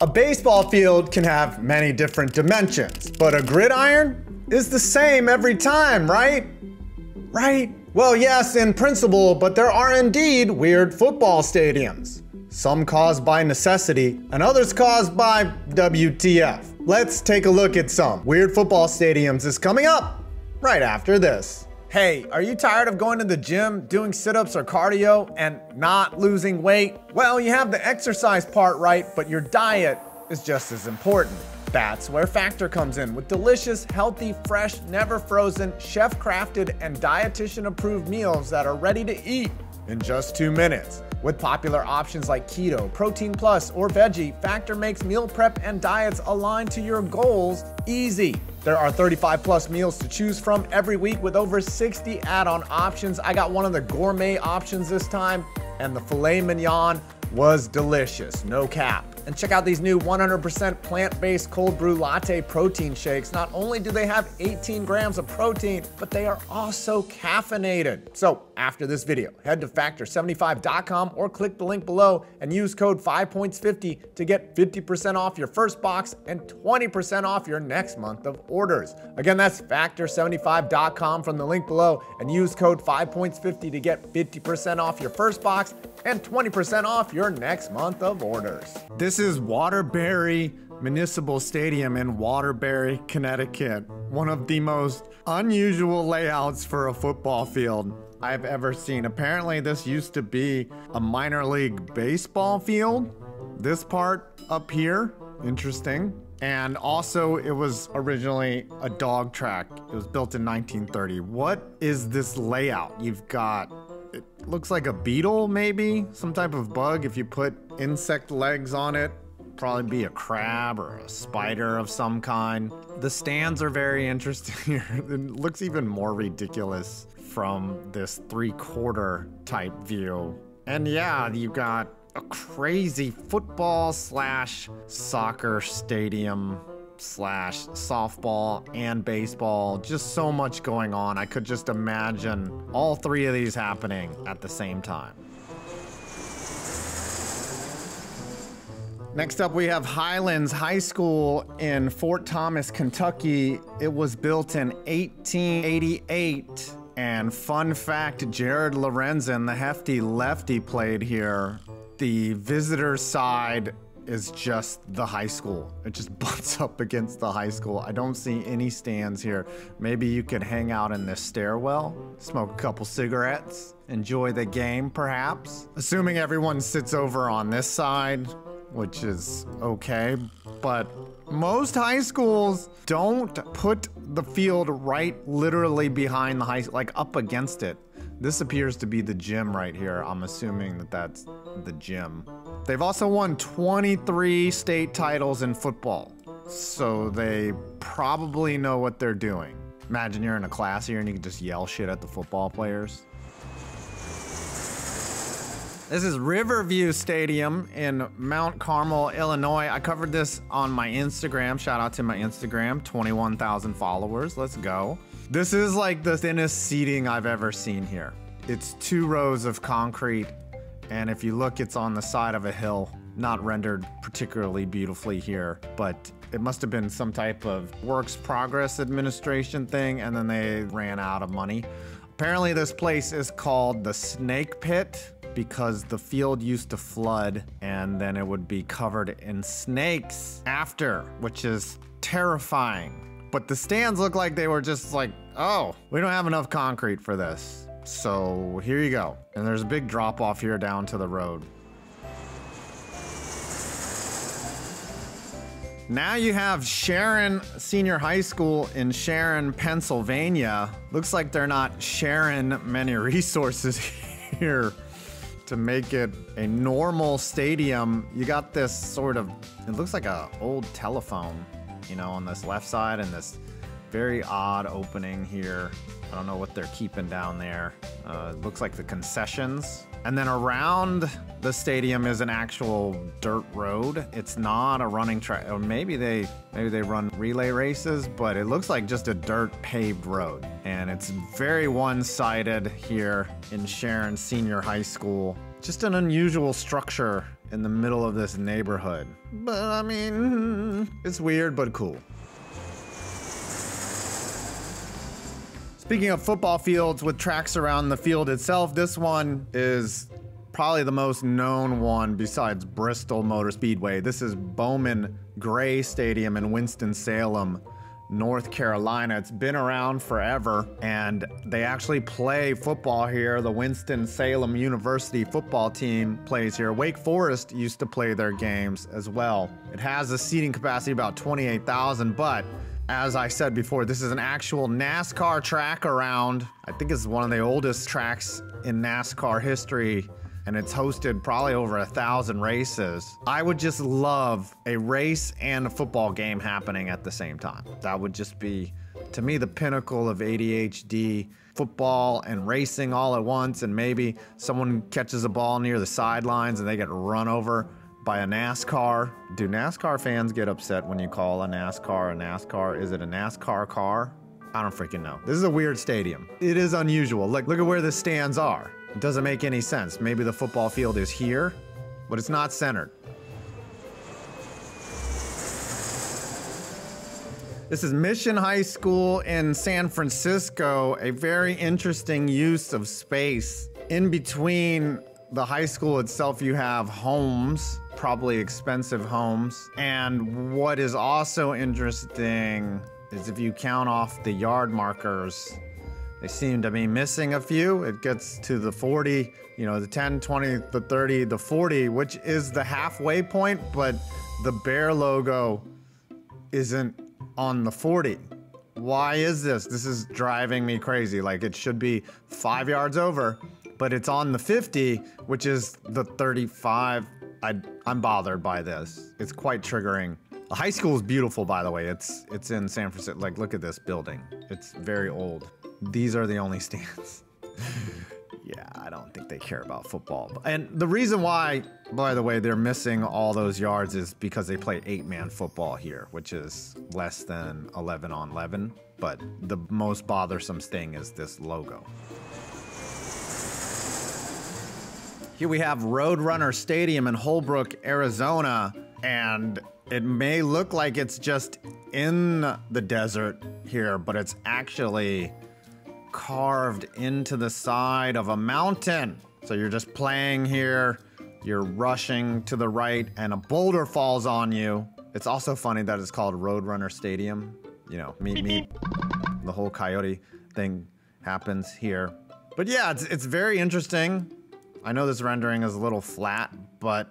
A baseball field can have many different dimensions, but a gridiron is the same every time, right? Right? Well, yes, in principle, but there are indeed weird football stadiums. Some caused by necessity, and others caused by WTF. Let's take a look at some weird football stadiums is coming up right after this. Hey, are you tired of going to the gym, doing sit-ups or cardio, and not losing weight? Well, you have the exercise part right, but your diet is just as important. That's where Factor comes in with delicious, healthy, fresh, never frozen, chef-crafted, and dietitian-approved meals that are ready to eat in just 2 minutes. With popular options like keto, protein plus, or veggie, Factor makes meal prep and diets aligned to your goals easy. There are 35 plus meals to choose from every week with over 60 add-on options. I got one of the gourmet options this time, and the filet mignon was delicious, no cap. And check out these new 100% plant-based cold brew latte protein shakes. Not only do they have 18 grams of protein, but they are also caffeinated. So after this video, head to factor75.com or click the link below and use code 5points50 to get 50% off your first box and 20% off your next month of orders. Again, that's factor75.com from the link below and use code 5points50 to get 50% off your first box and 20% off your next month of orders. This is Waterberry Municipal Stadium in Waterbury, Connecticut. One of the most unusual layouts for a football field I've ever seen. Apparently this used to be a minor league baseball field. This part up here, interesting. And also it was originally a dog track. It was built in 1930. What is this layout? You've got, it looks like a beetle maybe, some type of bug. If you put insect legs on it, probably be a crab or a spider of some kind. The stands are very interesting here. It looks even more ridiculous from this 3/4 type view. And yeah, you've got a crazy football slash soccer stadium slash softball and baseball. Just so much going on. I could just imagine all three of these happening at the same time. Next up, we have Highlands High School in Fort Thomas, Kentucky. It was built in 1888. And fun fact, Jared Lorenzen, the hefty lefty, played here. The visitor side is just the high school. It just butts up against the high school. I don't see any stands here. Maybe you could hang out in this stairwell, smoke a couple cigarettes, enjoy the game perhaps. Assuming everyone sits over on this side, which is okay, but most high schools don't put the field right literally behind the like up against it. This appears to be the gym right here. I'm assuming that that's the gym. They've also won 23 state titles in football, so they probably know what they're doing. Imagine you're in a class here and you can just yell shit at the football players. This is Riverview Stadium in Mount Carmel, Illinois. I covered this on my Instagram. Shout out to my Instagram, 21,000 followers. Let's go. This is like the thinnest seating I've ever seen here. It's 2 rows of concrete, and if you look, it's on the side of a hill. Not rendered particularly beautifully here, but it must have been some type of works progress administration thing, and then they ran out of money. Apparently this place is called the Snake Pit, because the field used to flood and then it would be covered in snakes after, which is terrifying. But the stands look like they were just like, oh, we don't have enough concrete for this. So here you go. And there's a big drop off here down to the road. Now you have Sharon Senior High School in Sharon, Pennsylvania. Looks like they're not sharing many resources here to make it a normal stadium. You got this sort of, it looks like an old telephone, you know, on this left side, and this very odd opening here. I don't know what they're keeping down there. It looks like the concessions. And then around the stadium is an actual dirt road. It's not a running track, or maybe they run relay races, but it looks like just a dirt paved road. And it's very one-sided here in Sharon Senior High School. Just an unusual structure in the middle of this neighborhood. But I mean, it's weird but cool. Speaking of football fields with tracks around the field itself, this one is probably the most known one besides Bristol Motor Speedway. This is Bowman Stadium in Winston-Salem, North Carolina. It's been around forever, and they actually play football here. The Winston-Salem University football team plays here. Wake Forest used to play their games as well. It has a seating capacity of about 28,000, but as I said before, this is an actual NASCAR track around. I think it's one of the oldest tracks in NASCAR history, and it's hosted probably over 1,000 races. I would just love a race and a football game happening at the same time. That would just be, to me, the pinnacle of ADHD. Football and racing all at once, and maybe someone catches a ball near the sidelines and they get run over by a NASCAR. Do NASCAR fans get upset when you call a NASCAR a NASCAR? Is it a NASCAR car? I don't freaking know. This is a weird stadium. It is unusual. Look at where the stands are. It doesn't make any sense. Maybe the football field is here, but it's not centered. This is Mission High School in San Francisco, a very interesting use of space. In between the high school itself, you have homes, probably expensive homes. And what is also interesting is if you count off the yard markers, they seem to be missing a few. It gets to the 40, you know, the 10, 20, the 30, the 40, which is the halfway point, but the Bear logo isn't on the 40. Why is this? This is driving me crazy. Like, it should be 5 yards over, but it's on the 50, which is the 35. I'm bothered by this. It's quite triggering. The high school is beautiful, by the way. It's in San Francisco. Like, look at this building. It's very old. These are the only stands. Yeah, I don't think they care about football. And the reason why, by the way, they're missing all those yards is because they play 8-man football here, which is less than 11 on 11. But the most bothersome thing is this logo. Here we have Roadrunner Stadium in Holbrook, Arizona, and it may look like it's just in the desert here, but it's actually carved into the side of a mountain. So you're just playing here, you're rushing to the right, and a boulder falls on you. It's also funny that it's called Roadrunner Stadium. You know, meet. The whole coyote thing happens here. But yeah, it's very interesting. I know this rendering is a little flat, but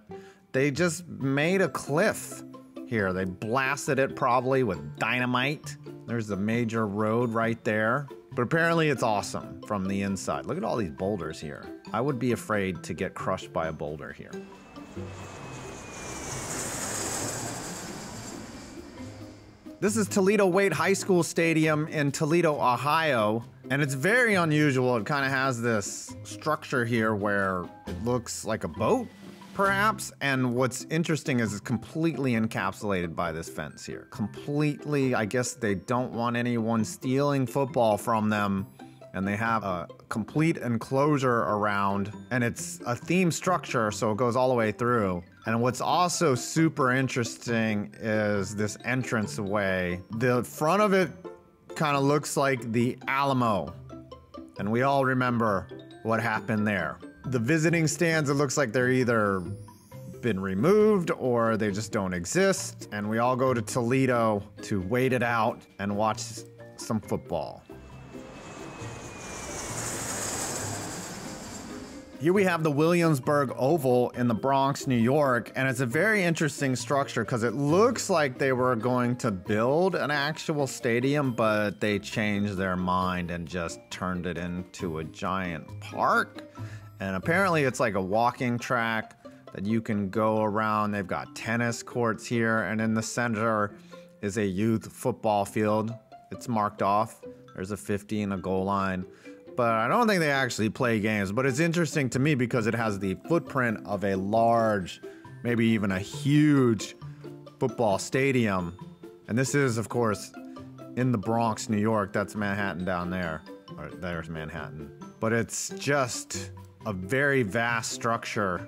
they just made a cliff here. They blasted it probably with dynamite. There's the major road right there. But apparently it's awesome from the inside. Look at all these boulders here. I would be afraid to get crushed by a boulder here. This is Toledo Waite High School Stadium in Toledo, Ohio. And it's very unusual. It kind of has this structure here where it looks like a boat, perhaps. And what's interesting is it's completely encapsulated by this fence here. Completely, I guess they don't want anyone stealing football from them. And they have a complete enclosure around, and it's a theme structure, so it goes all the way through. And what's also super interesting is this entranceway. The front of it kind of looks like the Alamo, and we all remember what happened there. The visiting stands, it looks like they're either been removed or they just don't exist, and we all go to Toledo to wait it out and watch some football. Here we have the Williamsburg Oval in the Bronx, New York, and it's a very interesting structure because it looks like they were going to build an actual stadium, but they changed their mind and just turned it into a giant park. And apparently it's like a walking track that you can go around. They've got tennis courts here, and in the center is a youth football field. It's marked off. There's a 50 and a goal line. But I don't think they actually play games. But it's interesting to me because it has the footprint of a large, maybe even a huge football stadium. And this is, of course, in the Bronx, New York. That's Manhattan down there. Or there's Manhattan. But it's just a very vast structure.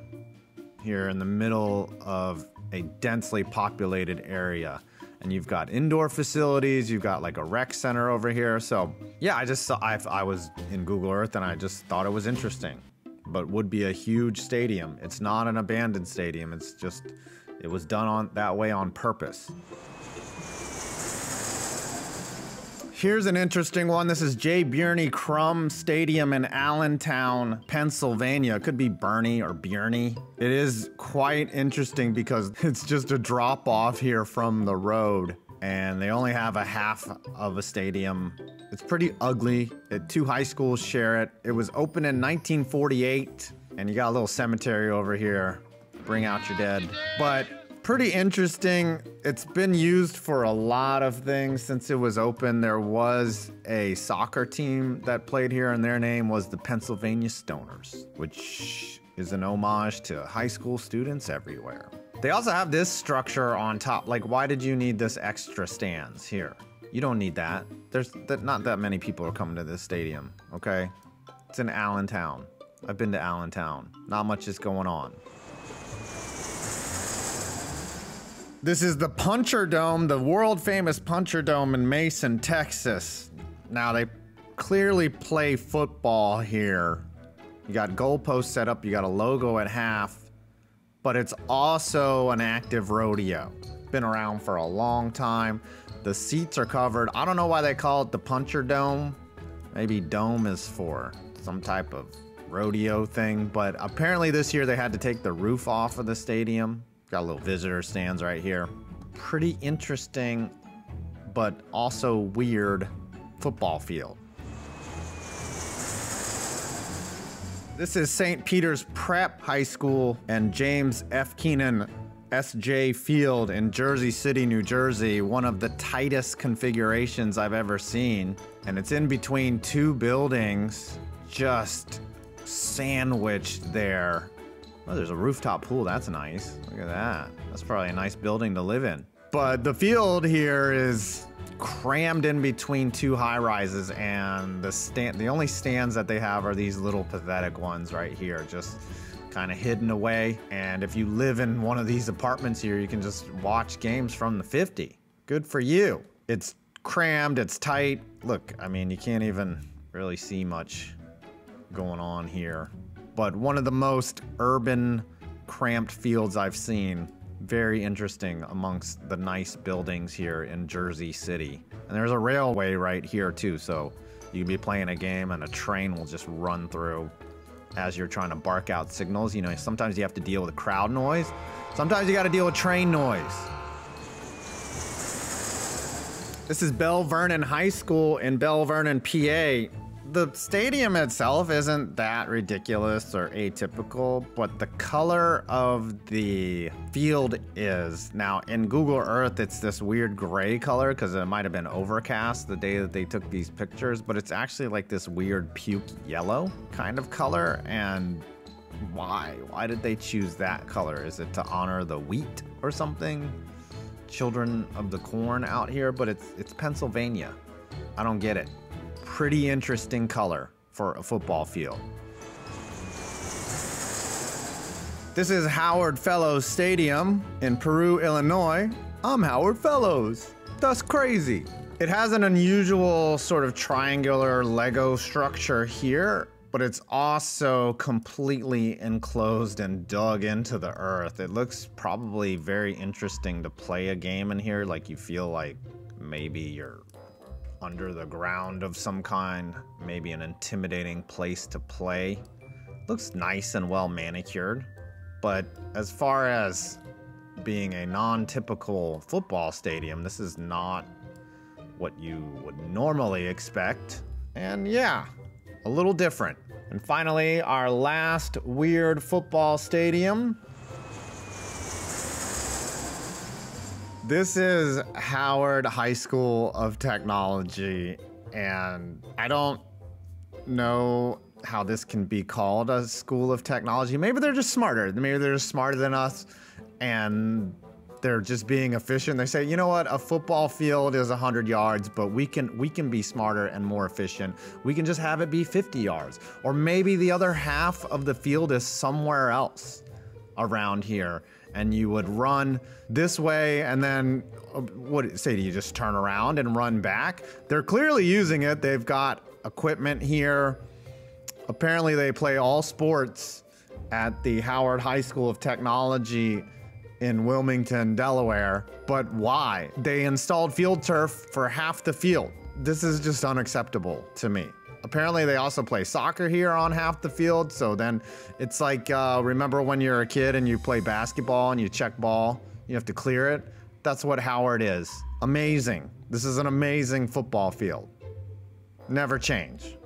here in the middle of a densely populated area. And you've got indoor facilities, you've got like a rec center over here. So yeah, I was in Google Earth and I just thought it was interesting. But would be a huge stadium. It's not an abandoned stadium, it's just, it was done that way on purpose. Here's an interesting one. This is Bey Crumb Stadium in Allentown, Pennsylvania. It could be Bernie or Bjorny. It is quite interesting because it's just a drop off here from the road and they only have a half of a stadium. It's pretty ugly. Two high schools share it. It was opened in 1948 and you got a little cemetery over here. Bring out your dead. But pretty interesting. It's been used for a lot of things since it was open. There was a soccer team that played here and their name was the Pennsylvania Stoners, which is an homage to high school students everywhere. They also have this structure on top. Like, why did you need this extra stands here? You don't need that. There's not that many people are coming to this stadium, okay? It's in Allentown. I've been to Allentown. Not much is going on. This is the Puncher Dome, the world famous Puncher Dome in Mason, Texas. Now they clearly play football here. You got goalposts set up, you got a logo at half, but it's also an active rodeo. Been around for a long time. The seats are covered. I don't know why they call it the Puncher Dome. Maybe dome is for some type of rodeo thing, but apparently this year they had to take the roof off of the stadium. Got little visitor stands right here. Pretty interesting, but also weird football field. This is St. Peter's Prep High School and James F. Keenan S.J. Field in Jersey City, New Jersey. One of the tightest configurations I've ever seen. And it's in between two buildings, just sandwiched there. Oh, there's a rooftop pool. That's nice. Look at that. That's probably a nice building to live in. But the field here is crammed in between two high rises, and the only stands that they have are these little pathetic ones right here, just kind of hidden away. And if you live in one of these apartments here, you can just watch games from the 50. Good for you. It's crammed, it's tight. Look, I mean, you can't even really see much going on here. But one of the most urban, cramped fields I've seen. Very interesting amongst the nice buildings here in Jersey City. And there's a railway right here too, so you can be playing a game and a train will just run through as you're trying to bark out signals. You know, sometimes you have to deal with crowd noise. Sometimes you gotta deal with train noise. This is Bell Vernon High School in Bell Vernon, PA. The stadium itself isn't that ridiculous or atypical, but the color of the field is. Now, in Google Earth, it's this weird gray color because it might have been overcast the day that they took these pictures, but it's actually like this weird puke yellow kind of color. And why? Why did they choose that color? Is it to honor the wheat or something? Children of the corn out here, but it's Pennsylvania. I don't get it. Pretty interesting color for a football field. This is Howard Fellows Stadium in Peru, Illinois. I'm Howard Fellows. That's crazy. It has an unusual sort of triangular Lego structure here, but it's also completely enclosed and dug into the earth. It looks probably very interesting to play a game in here, like you feel like maybe you're under the ground of some kind, maybe an intimidating place to play. Looks nice and well manicured, but as far as being a non-typical football stadium, this is not what you would normally expect. And yeah, a little different. And finally, our last weird football stadium. This is Howard High School of Technology, and I don't know how this can be called a school of technology. Maybe they're just smarter. Maybe they're just smarter than us, and they're just being efficient. They say, you know what, a football field is 100 yards, but we can be smarter and more efficient. We can just have it be 50 yards. Or maybe the other half of the field is somewhere else. around here, and you would run this way, and then what say, do you just turn around and run back? They're clearly using it. They've got equipment here. Apparently they play all sports at the Howard High School of Technology in Wilmington, Delaware. But why? They installed field turf for half the field. This is just unacceptable to me. Apparently they also play soccer here on half the field, so then it's like, remember when you're a kid and you play basketball and you check ball, you have to clear it? That's what Howard is. Amazing. This is an amazing football field. Never change.